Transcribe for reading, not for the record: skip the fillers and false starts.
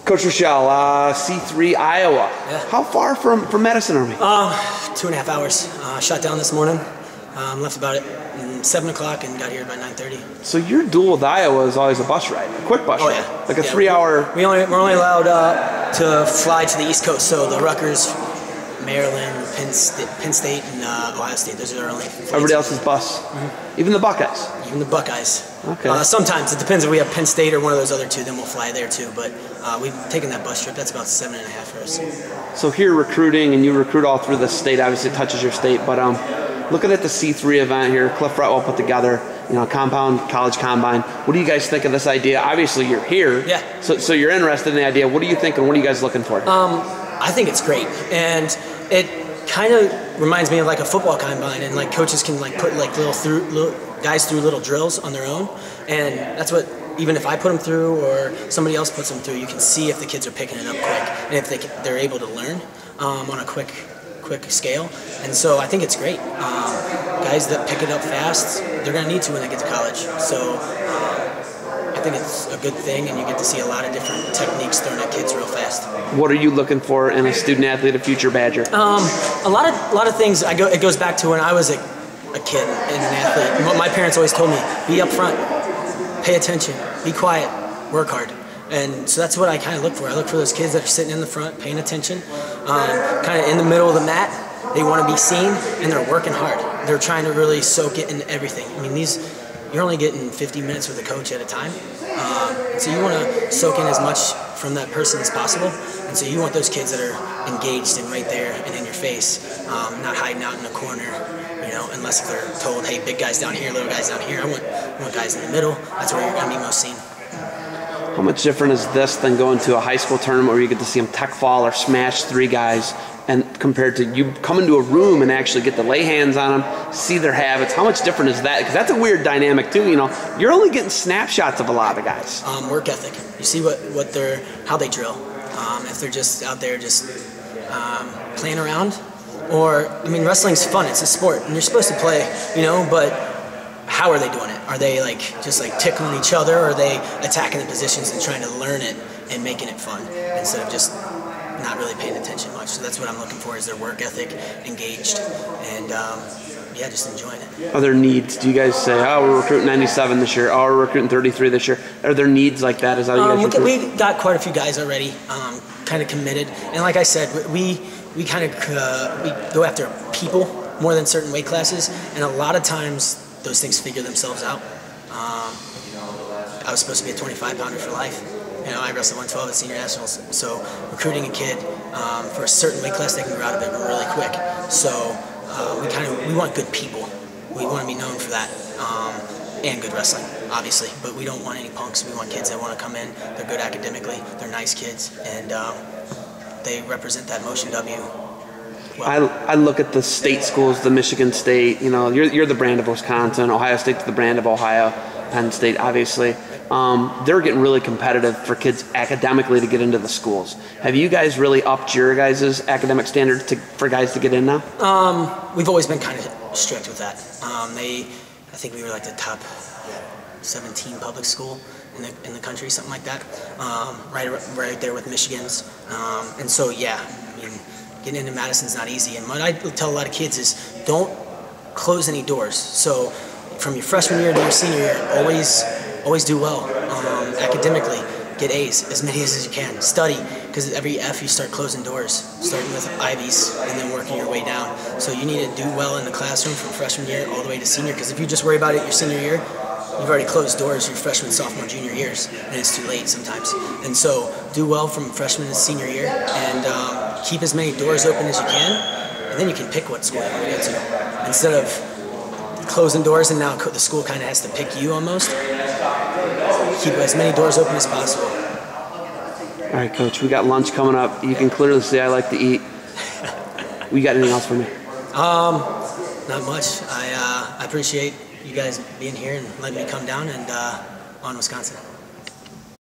Coach Ruschell, C3 Iowa. Yeah. How far from Madison are we? 2.5 hours. Shot down this morning. Left about 7 o'clock and got here by 9:30. So your duel with Iowa is always a bus ride, a quick bus ride, Yeah. like a 3-hour. We're only allowed to fly to the East Coast. So the Rutgers, Maryland, Penn State, and Ohio State. Those are our only flights. Everybody else's bus, even the Buckeyes. Even the Buckeyes. Okay. Sometimes it depends if we have Penn State or one of those other two, then we'll fly there too. But we've taken that bus trip. That's about 7.5 hours. So here recruiting, and you recruit all through the state. Obviously, it touches your state, but looking at the C3 event here, Cliff Fretwell put together, Compound College Combine. What do you guys think of this idea? Obviously, you're here. Yeah. So you're interested in the idea. What do you think, and what are you guys looking for? I think it's great, and it kind of reminds me of like a football combine, and like coaches can like put like little guys through little drills on their own, and that's what, even if I put them through or somebody else puts them through, you can see if the kids are picking it up quick and if they're able to learn on a quick scale. And so I think it's great. Guys that pick it up fast, they're going to need to when they get to college. So I think it's a good thing, and you get to see a lot of different techniques thrown at kids real fast. What are you looking for in a student athlete, a future Badger? A lot of things. It goes back to when I was a kid and an athlete. What my parents always told me: be upfront, pay attention, be quiet, work hard. And so that's what I kind of look for. I look for those kids that are sitting in the front, paying attention, kind of in the middle of the mat. They want to be seen, and they're working hard. They're trying to really soak it into everything. I mean, you're only getting 50 minutes with a coach at a time. So you want to soak in as much from that person as possible. And so you want those kids that are engaged and right there and in your face, not hiding out in a corner, unless if they're told, hey, big guys down here, little guys down here. I want guys in the middle. That's where you're going to be most seen. How much different is this than going to a high school tournament where you get to see them tech fall or smash 3 guys, and compared to you come into a room and actually get to lay hands on them, see their habits? How much different is that? Because that's a weird dynamic too. You're only getting snapshots of a lot of the guys. Work ethic. You see how they drill. If they're just out there just playing around, or wrestling's fun. It's a sport, and you're supposed to play, but how are they doing it? Are they just tickling each other, or are they attacking the positions and trying to learn it and making it fun instead of just not really paying attention much? So that's what I'm looking for, is their work ethic, engaged, and just enjoying it. Are there needs? Do you guys say, oh, we're recruiting 97 this year, oh, we're recruiting 33 this year? Are there needs like that? Is that how you guys recruit? We got quite a few guys already kind of committed, and like I said, we kind of we go after people more than certain weight classes, and a lot of times those things figure themselves out. I was supposed to be a 25-pounder for life. I wrestled 112 at senior nationals. So recruiting a kid for a certain weight class, they can grow out of it really quick. So we want good people. We want to be known for that, and good wrestling, obviously. But we don't want any punks. We want kids that want to come in. They're good academically. They're nice kids, and they represent that Motion W. Well, I look at the state schools, the Michigan State. You're the brand of Wisconsin. Ohio State's the brand of Ohio. Penn State, obviously. They're getting really competitive for kids academically to get into the schools. Have you guys really upped your guys' academic standards for guys to get in now? We've always been kind of strict with that. I think we were like the top 17 public school in the country, something like that. Right there with Michigan's. And so getting into Madison's not easy. And what I tell a lot of kids is, don't close any doors. So from your freshman year to your senior year, always do well academically. Get A's, as many as you can. Study, because every F you start closing doors, starting with Ivies and then working your way down. So you need to do well in the classroom from freshman year all the way to senior, because if you just worry about it your senior year, you've already closed doors your freshman, sophomore, junior years, and it's too late sometimes. And so do well from freshman to senior year, and keep as many doors open as you can, and then you can pick what school you want to go to. Instead of closing doors and now the school kind of has to pick you almost, keep as many doors open as possible. All right, Coach, we got lunch coming up. You can clearly see I like to eat. We got anything else for me? Not much. I appreciate you guys being here and letting me come down and on Wisconsin.